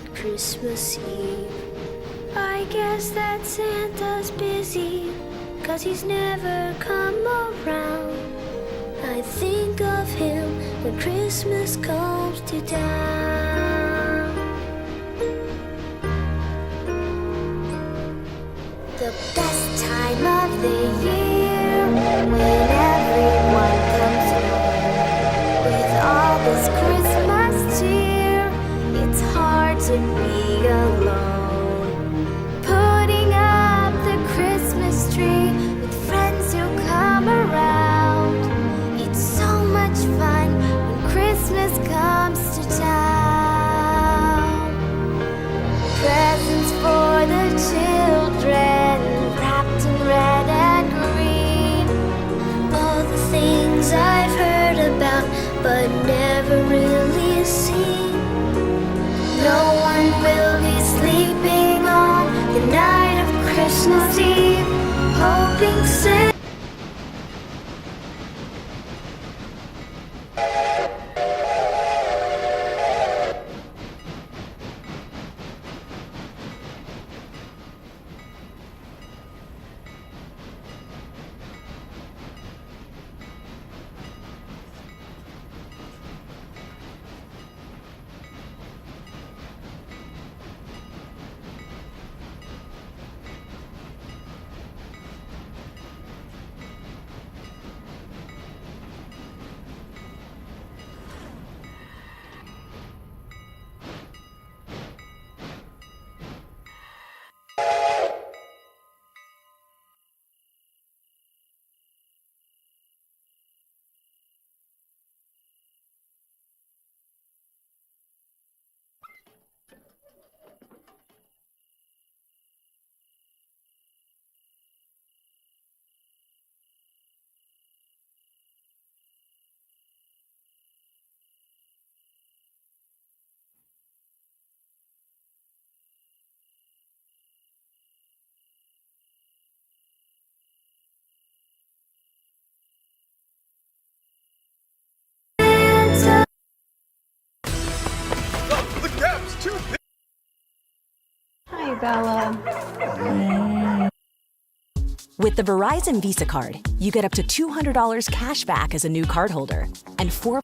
at Christmas Eve. I guess that Santa's busy, 'cause he's never come around. I think of him when Christmas comes to town. The best time of the year, when everyone comes home with all this Christmas cheer. It's hard to be alone, putting up the Christmas tree with friends who come around. It's so much fun when Christmas comes to town. Presents for the children, wrapped in red and green. All the things I've heard about but never really seen. No one will be sleeping on the night of Christmas Eve, hoping Santa. Hi, Bella. With the Verizon Visa Card, you get up to $200 cash back as a new cardholder and 4.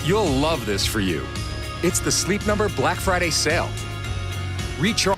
You'll love this for you. It's the Sleep Number Black Friday sale. Recharge.